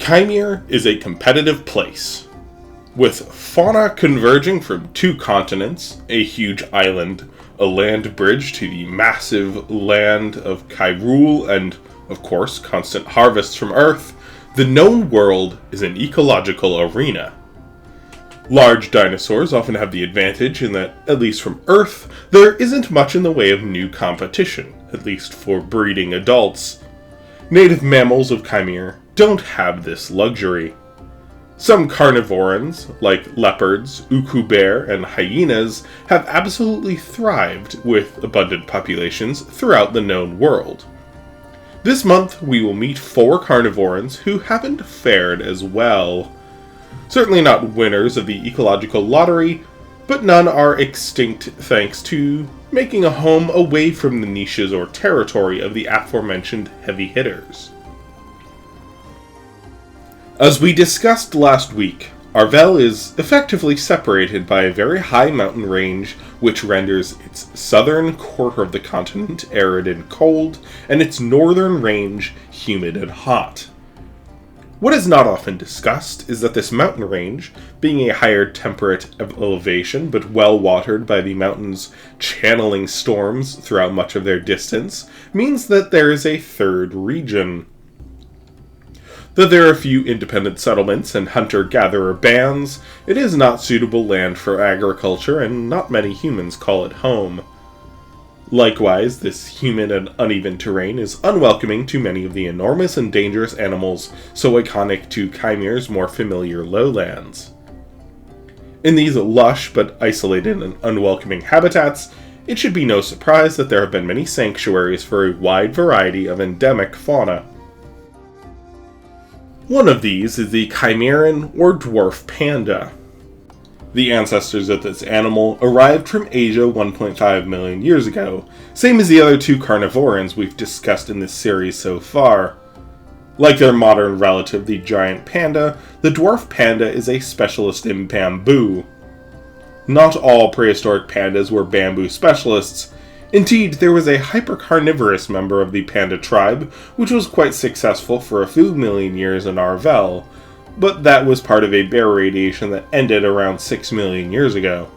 Kaimere is a competitive place, with fauna converging from two continents, a huge island, a land bridge to the massive land of Hyrule, and, of course, constant harvests from Earth. The known world is an ecological arena. Large dinosaurs often have the advantage in that, at least from Earth, there isn't much in the way of new competition, at least for breeding adults. Native mammals of Kaimere don't have this luxury. Some carnivorans, like leopards, uku bear, and hyenas, have absolutely thrived with abundant populations throughout the known world. This month, we will meet 4 carnivorans who haven't fared as well. Certainly not winners of the ecological lottery, but none are extinct thanks to making a home away from the niches or territory of the aforementioned heavy hitters. As we discussed last week, Arvel is effectively separated by a very high mountain range which renders its southern quarter of the continent arid and cold, and its northern range humid and hot. What is not often discussed is that this mountain range, being a higher temperate elevation but well watered by the mountains channeling storms throughout much of their distance, means that there is a third region. Though there are a few independent settlements and hunter-gatherer bands, it is not suitable land for agriculture, and not many humans call it home. Likewise, this humid and uneven terrain is unwelcoming to many of the enormous and dangerous animals so iconic to Kaimere's more familiar lowlands. In these lush but isolated and unwelcoming habitats, it should be no surprise that there have been many sanctuaries for a wide variety of endemic fauna. One of these is the Carnivoran or Dwarf Panda. The ancestors of this animal arrived from Asia 1.5 million years ago, same as the other 2 carnivorans we've discussed in this series so far. Like their modern relative, the giant panda, the dwarf panda is a specialist in bamboo. Not all prehistoric pandas were bamboo specialists. Indeed, there was a hypercarnivorous member of the panda tribe, which was quite successful for a few million years in Arvel, but that was part of a bear radiation that ended around 6 million years ago.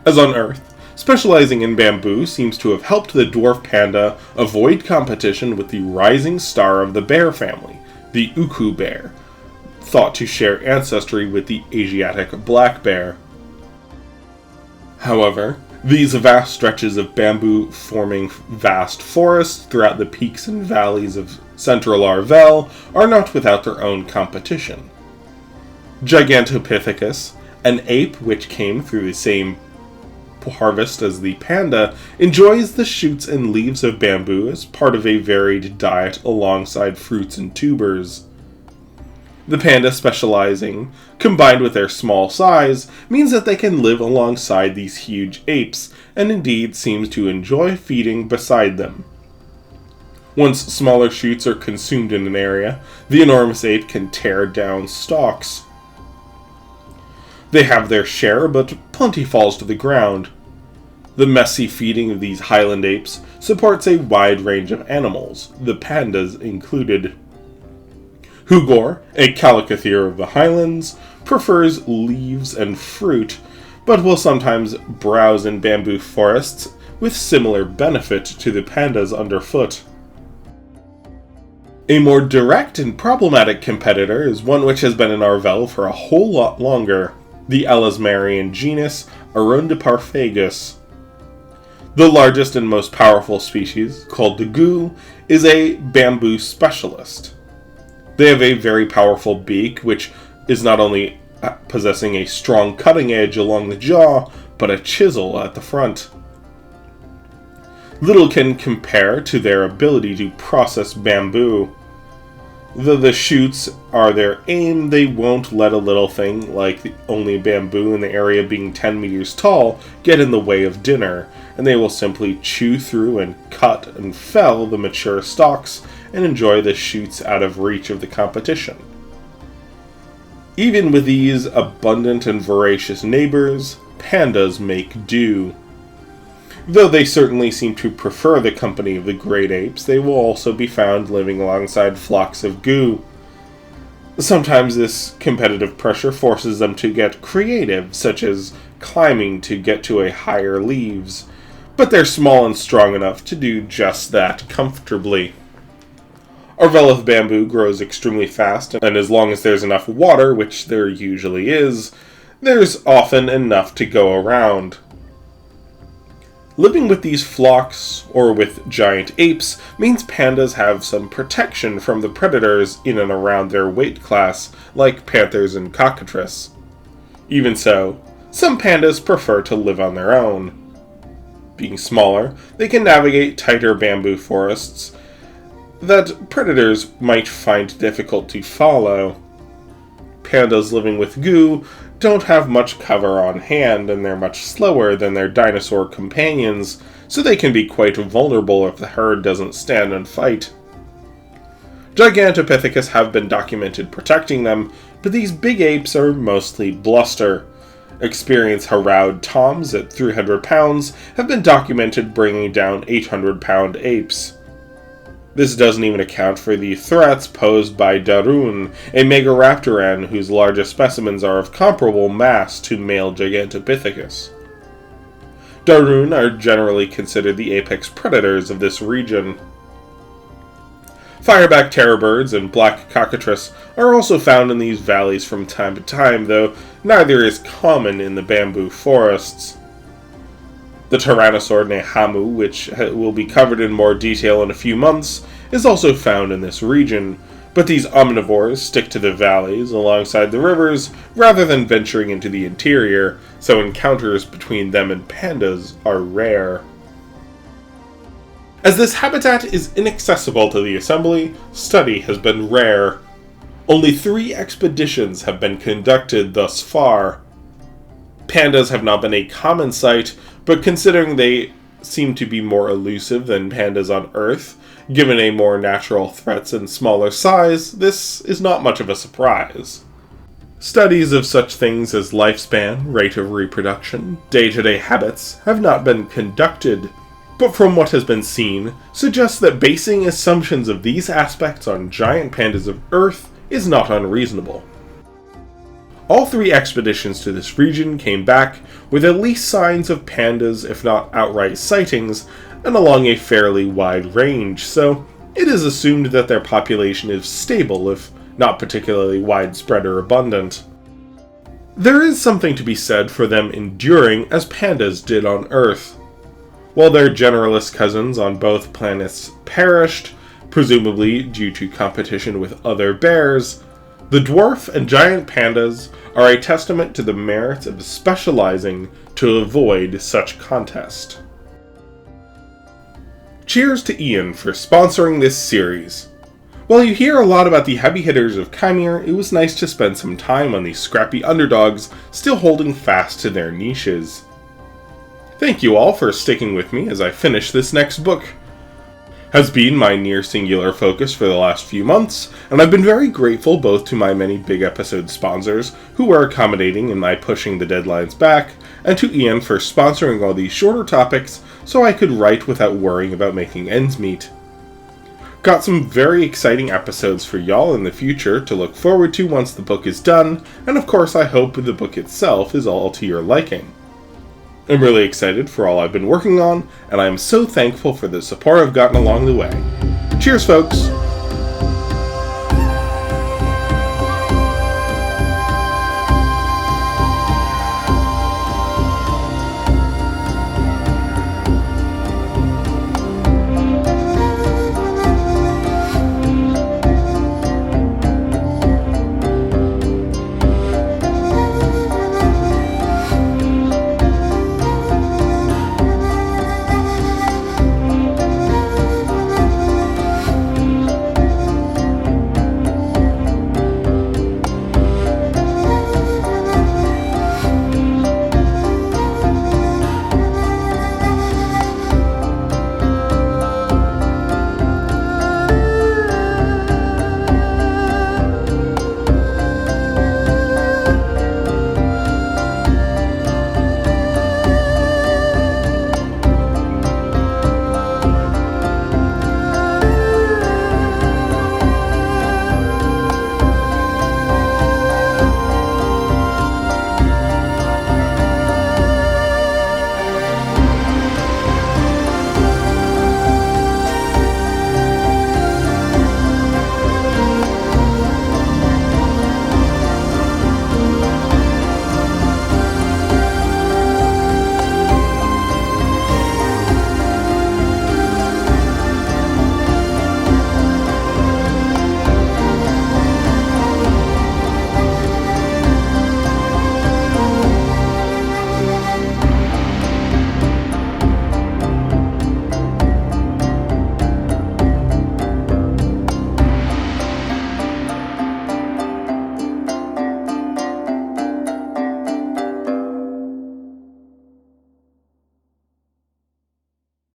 As on Earth, specializing in bamboo seems to have helped the dwarf panda avoid competition with the rising star of the bear family, the uku bear, thought to share ancestry with the Asiatic black bear. However, these vast stretches of bamboo forming vast forests throughout the peaks and valleys of central Arvel are not without their own competition. Gigantopithecus, an ape which came through the same harvest as the panda, enjoys the shoots and leaves of bamboo as part of a varied diet alongside fruits and tubers. The panda specializing, combined with their small size, means that they can live alongside these huge apes, and indeed seems to enjoy feeding beside them. Once smaller shoots are consumed in an area, the enormous ape can tear down stalks. They have their share, but plenty falls to the ground. The messy feeding of these highland apes supports a wide range of animals, the pandas included. Hugor, a calicotherium of the highlands, prefers leaves and fruit, but will sometimes browse in bamboo forests with similar benefit to the pandas underfoot. A more direct and problematic competitor is one which has been in Arvel for a whole lot longer, the Elasmarian genus Arundiparphagus. The largest and most powerful species, called the gu, is a bamboo specialist. They have a very powerful beak, which is not only possessing a strong cutting edge along the jaw, but a chisel at the front. Little can compare to their ability to process bamboo. Though the shoots are their aim, they won't let a little thing like the only bamboo in the area being 10 meters tall get in the way of dinner, and they will simply chew through and cut and fell the mature stalks and enjoy the shoots out of reach of the competition. Even with these abundant and voracious neighbors, pandas make do. Though they certainly seem to prefer the company of the great apes, they will also be found living alongside flocks of gu. Sometimes this competitive pressure forces them to get creative, such as climbing to get to a higher leaves, but they're small and strong enough to do just that comfortably. Arvel bamboo grows extremely fast, and as long as there's enough water, which there usually is, there's often enough to go around. Living with these flocks, or with giant apes, means pandas have some protection from the predators in and around their weight class, like panthers and cockatrice. Even so, some pandas prefer to live on their own. Being smaller, they can navigate tighter bamboo forests that predators might find difficult to follow. Pandas living with goo don't have much cover on hand, and they're much slower than their dinosaur companions, so they can be quite vulnerable if the herd doesn't stand and fight. Gigantopithecus have been documented protecting them, but these big apes are mostly bluster. Experienced Haraud toms at 300 pounds have been documented bringing down 800-pound apes. This doesn't even account for the threats posed by Darun, a megaraptoran whose largest specimens are of comparable mass to male Gigantopithecus. Darun are generally considered the apex predators of this region. Fireback terrorbirds and black cockatrice are also found in these valleys from time to time, though neither is common in the bamboo forests. The tyrannosaur Nehamu, which will be covered in more detail in a few months, is also found in this region, but these omnivores stick to the valleys alongside the rivers rather than venturing into the interior, so encounters between them and pandas are rare. As this habitat is inaccessible to the assembly, study has been rare. Only 3 expeditions have been conducted thus far. Pandas have not been a common sight, but considering they seem to be more elusive than pandas on Earth, given a more natural threats and smaller size, this is not much of a surprise. Studies of such things as lifespan, rate of reproduction, day-to-day habits have not been conducted, but from what has been seen, suggests that basing assumptions of these aspects on giant pandas of Earth is not unreasonable. All 3 expeditions to this region came back with at least signs of pandas, if not outright sightings, and along a fairly wide range, so it is assumed that their population is stable, if not particularly widespread or abundant. There is something to be said for them enduring as pandas did on Earth. While their generalist cousins on both planets perished, presumably due to competition with other bears, the dwarf and giant pandas are a testament to the merits of specializing to avoid such contest. Cheers to Ian for sponsoring this series. While you hear a lot about the heavy hitters of Kaimere, it was nice to spend some time on these scrappy underdogs still holding fast to their niches. Thank you all for sticking with me as I finish this next book. Has been my near singular focus for the last few months, and I've been very grateful both to my many big episode sponsors who were accommodating in my pushing the deadlines back, and to Ian for sponsoring all these shorter topics so I could write without worrying about making ends meet. Got some very exciting episodes for y'all in the future to look forward to once the book is done, and of course I hope the book itself is all to your liking. I'm really excited for all I've been working on, and I am so thankful for the support I've gotten along the way. Cheers, folks!